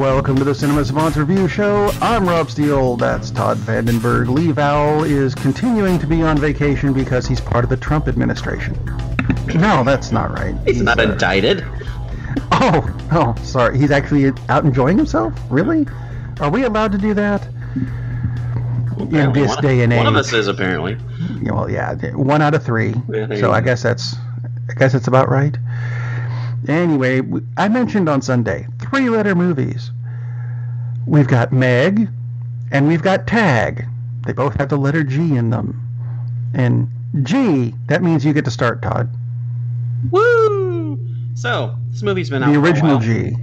welcome to the Cinema Savants Review Show. I'm Rob Steele, that's Todd Vandenberg. Lee Vowell is continuing to be on vacation because he's part of the Trump administration. No, that's not right. He's not indicted. Oh, sorry. He's actually out enjoying himself? Really? Are we allowed to do that? In this day and age. One of us is, apparently. Well, yeah, 1 out of 3. Yeah, so I guess that's about right. Anyway, I mentioned on Sunday 3-letter movies. We've got Meg and we've got Tag. They both have the letter G in them. And G, that means you get to start, Todd. Woo! So, this movie's been out for a while. The original G.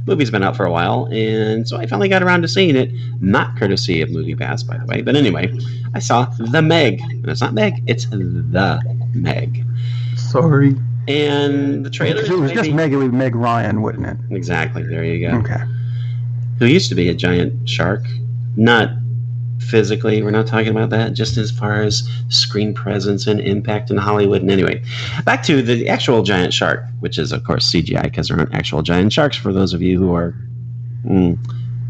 Movie's been out for a while, and so I finally got around to seeing it. Not courtesy of MoviePass, by the way. But anyway, I saw The Meg. And it's not Meg, it's The Meg. Sorry. And the trailer... If it was just Meg, it would be Meg Ryan, wouldn't it? Exactly, there you go. Okay. Who used to be a giant shark. Not physically, we're not talking about that, just as far as screen presence and impact in Hollywood. And anyway, back to the actual giant shark, which is, of course, CGI, because there aren't actual giant sharks for those of you who are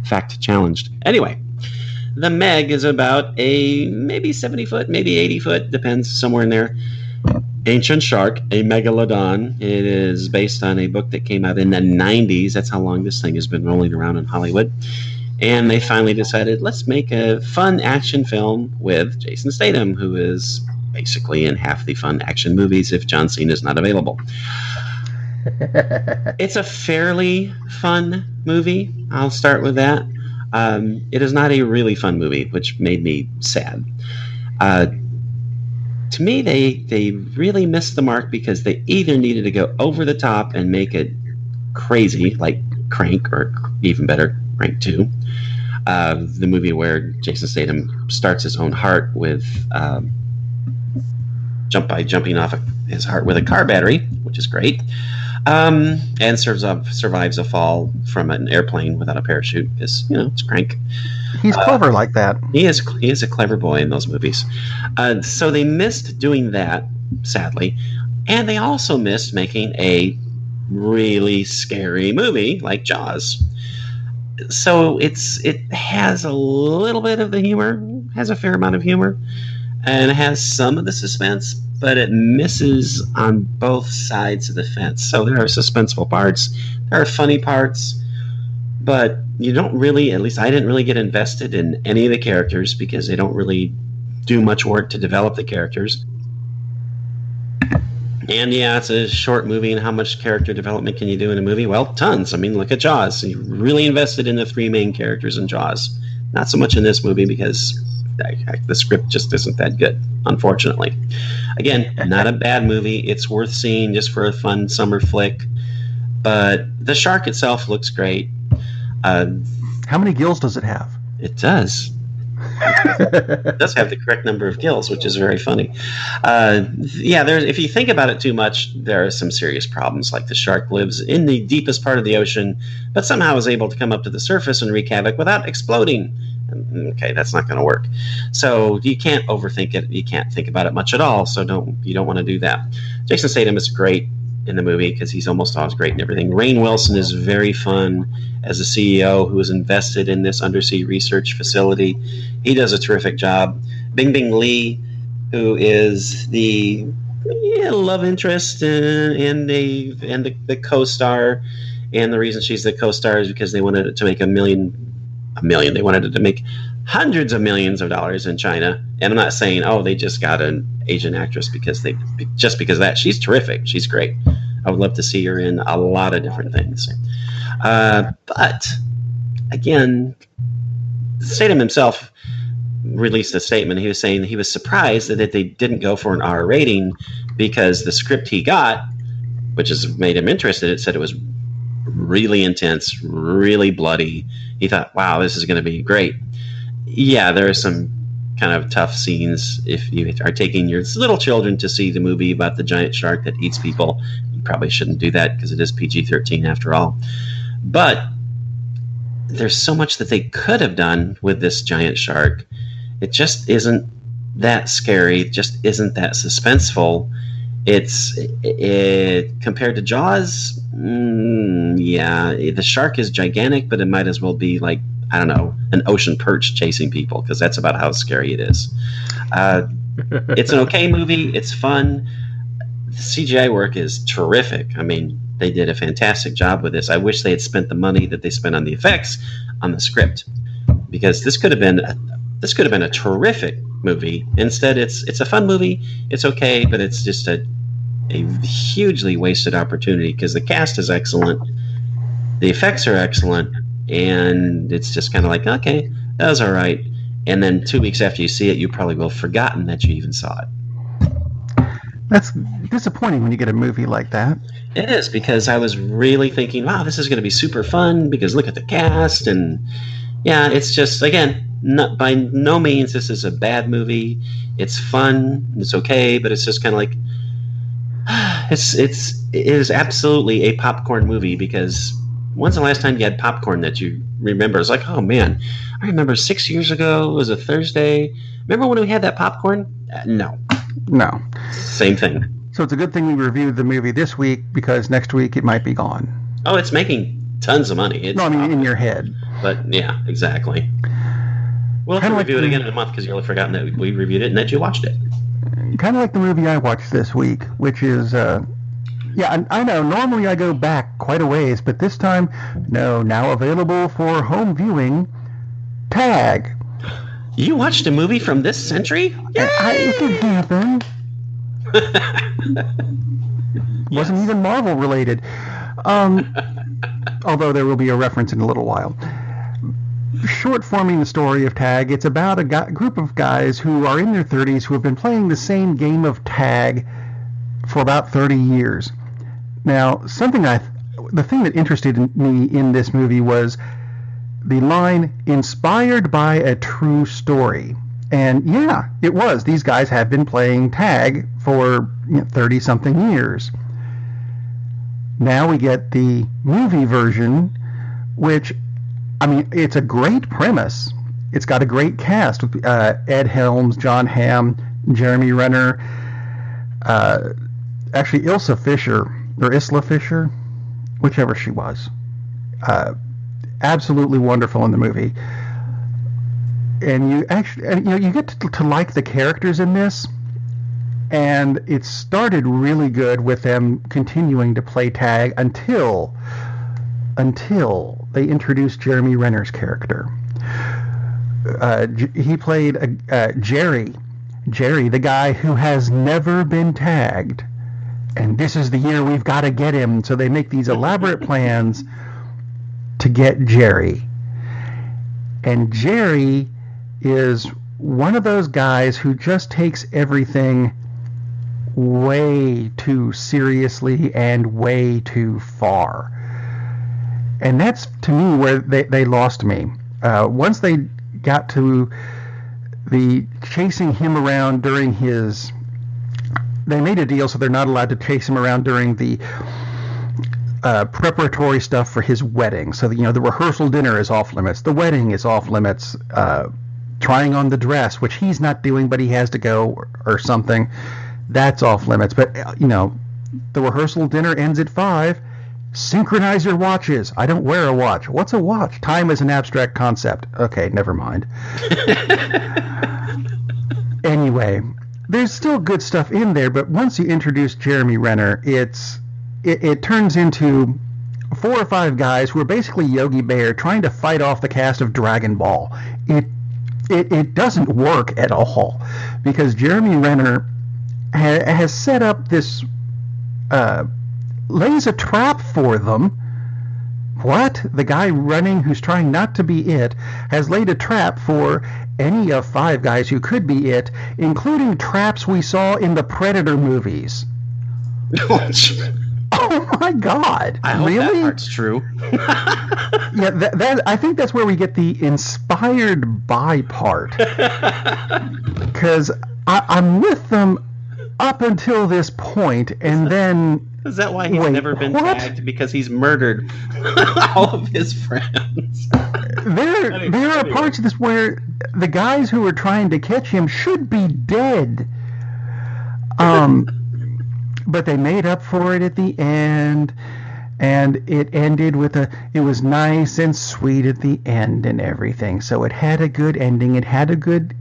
fact challenged. Anyway, The Meg is about a maybe 70 foot, maybe 80 foot, depends, somewhere in there, ancient shark, a megalodon. It is based on a book that came out in the 90s. That's how long this thing has been rolling around in Hollywood. And they finally decided, let's make a fun action film with Jason Statham, who is basically in half the fun action movies if John Cena is not available. It's a fairly fun movie. I'll start with that. It is not a really fun movie, which made me sad. To me, they really missed the mark because they either needed to go over the top and make it crazy, like Crank, or even better, Crank 2. The movie where Jason Statham starts his own heart with jumping off his heart with a car battery, which is great, and survives a fall from an airplane without a parachute because it's Crank. He's clever like that. He is a clever boy in those movies. So they missed doing that, sadly, and they also missed making a really scary movie like Jaws. So it has a little bit of the humor, has a fair amount of humor, and it has some of the suspense, but it misses on both sides of the fence. So there are suspenseful parts, there are funny parts, but you don't really, at least I didn't really get invested in any of the characters because they don't really do much work to develop the characters. And yeah, it's a short movie, and how much character development can you do in a movie? Well, tons. I mean, look at Jaws. You really invested in the 3 main characters in Jaws. Not so much in this movie because the script just isn't that good, unfortunately. Again, not a bad movie. It's worth seeing just for a fun summer flick. But the shark itself looks great. How many gills does it have? It does. It does have the correct number of gills, which is very funny. If you think about it too much, there are some serious problems. Like the shark lives in the deepest part of the ocean, but somehow is able to come up to the surface and wreak havoc without exploding. Okay, that's not going to work. So you can't overthink it. You can't think about it much at all. So you don't want to do that. Jason Statham is great in the movie because he's almost always great in everything. Rainn Wilson is very fun as a CEO who is invested in this undersea research facility. He does a terrific job. Bing Bing Lee, who is the love interest and the co-star, and the reason she's the co-star is because they wanted it to make a million. They wanted it to make hundreds of millions of dollars in China. And I'm not saying, they just got an Asian actress because of that. She's terrific. She's great. I would love to see her in a lot of different things. But again, Statham himself released a statement. He was saying he was surprised that they didn't go for an R rating because the script he got, which has made him interested, it said it was really intense, really bloody. He thought, wow, this is going to be great. Yeah, there are some kind of tough scenes. If you are taking your little children to see the movie about the giant shark that eats people, you probably shouldn't do that because it is PG-13 after all. But there's so much that they could have done with this giant shark. It just isn't that scary. It just isn't that suspenseful. It compared to Jaws, yeah, the shark is gigantic, but it might as well be like, I don't know, an ocean perch chasing people, because that's about how scary it is. It's an okay movie. It's fun. The CGI work is terrific. I mean, they did a fantastic job with this. I wish they had spent the money that they spent on the effects on the script, because this could have been a terrific movie. Instead, it's a fun movie. It's okay, but it's just a hugely wasted opportunity, because the cast is excellent, the effects are excellent, and it's just kind of like, okay, that was all right. And then 2 weeks after you see it, you probably will have forgotten that you even saw it. That's disappointing when you get a movie like that. It is, because I was really thinking, wow, this is going to be super fun, because look at the cast. And yeah, it's just, again, by no means this is a bad movie. It's fun, it's okay, but it's just kind of like, it is absolutely a popcorn movie, because when's the last time you had popcorn that you remember? It's like, oh man, I remember 6 years ago, it was a Thursday. Remember when we had that popcorn? No. Same thing. So it's a good thing we reviewed the movie this week, because next week it might be gone. Oh, it's making tons of money. No, I mean in your head. But yeah, exactly. We'll have to review it again in a month, because you'll have forgotten that we reviewed it and that you watched it. Kind of like the movie I watched this week, which is, I know, normally I go back quite a ways, but this time, no, now available for home viewing, Tag. You watched a movie from this century? It could happen. Wasn't even Marvel related. Although there will be a reference in a little while. Short forming the story of Tag, it's about a group of guys who are in their 30s who have been playing the same game of tag for about 30 years. Now, the thing that interested me in this movie was the line, inspired by a true story. And yeah, it was. These guys have been playing tag for 30-something years. Now we get the movie version, which, I mean, it's a great premise. It's got a great cast with Ed Helms, John Hamm, Jeremy Renner, actually Isla Fisher, whichever she was. Absolutely wonderful in the movie. And you get to like the characters in this. And it started really good with them continuing to play tag until they introduced Jeremy Renner's character. He played Jerry, the guy who has never been tagged. And this is the year we've got to get him. So they make these elaborate plans to get Jerry. And Jerry is one of those guys who just takes everything way too seriously and way too far. And that's, to me, where they lost me. Once they got to the chasing him around during his... They made a deal so they're not allowed to chase him around during the preparatory stuff for his wedding. So, the rehearsal dinner is off limits. The wedding is off limits. Trying on the dress, which he's not doing, but he has to go or something, that's off limits. But, the rehearsal dinner ends at 5. Synchronize your watches. I don't wear a watch. What's a watch? Time is an abstract concept. Okay, never mind. Anyway, there's still good stuff in there, but once you introduce Jeremy Renner, it turns into 4 or 5 guys who are basically Yogi Bear trying to fight off the cast of Dragon Ball. It doesn't work at all, because Jeremy Renner has set up this... lays a trap for them. What? The guy running who's trying not to be it has laid a trap for any of 5 guys who could be it, including traps we saw in the Predator movies. Oh my God! I hope really? That part's true. Yeah, that I think that's where we get the inspired by part. Because I'm with them up until this point, and then... Is that why he's never been tagged? Because he's murdered all of his friends. There are parts of this where the guys who are trying to catch him should be dead. but they made up for it at the end, and it ended with it was nice and sweet at the end and everything. So it had a good ending. It had a good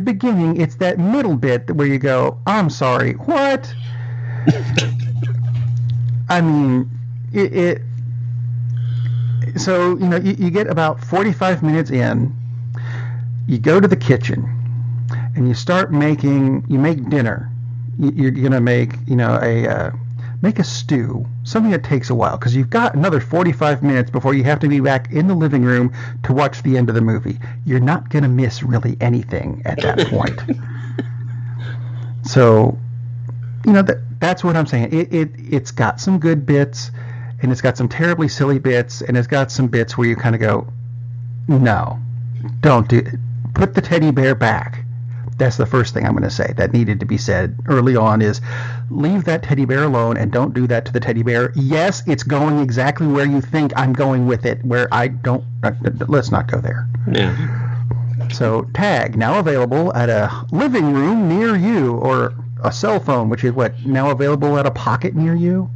beginning. It's that middle bit where you go, I'm sorry, what? I mean, so, you get about 45 minutes in, you go to the kitchen, and you make dinner. You're going to make, make a stew, something that takes a while, because you've got another 45 minutes before you have to be back in the living room to watch the end of the movie. You're not going to miss really anything at that point. So, that's what I'm saying. It's got some good bits, and it's got some terribly silly bits, and it's got some bits where you kind of go, no, don't do it. Put the teddy bear back. That's the first thing I'm going to say that needed to be said early on is leave that teddy bear alone and don't do that to the teddy bear. Yes, it's going exactly where you think I'm going with it, where I don't. Let's not go there. Yeah. So Tag, now available at a living room near you, or a cell phone, which is what, now available at a pocket near you?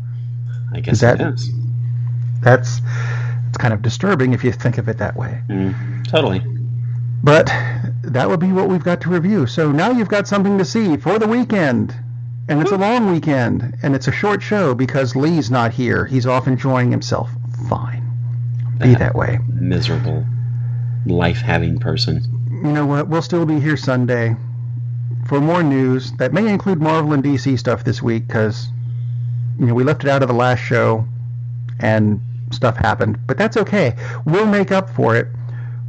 I guess it is. It's kind of disturbing if you think of it that way. Totally. But that would be what we've got to review. So now you've got something to see for the weekend. And it's a long weekend. And it's a short show because Lee's not here. He's off enjoying himself. Fine. Be that way. Miserable, life-having person. You know what? We'll still be here Sunday for more news. That may include Marvel and DC stuff this week because, we left it out of the last show and stuff happened. But that's okay. We'll make up for it.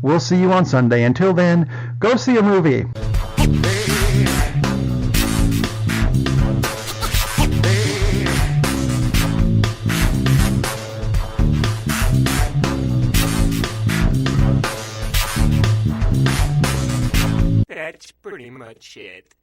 We'll see you on Sunday. Until then, go see a movie. That's pretty much it.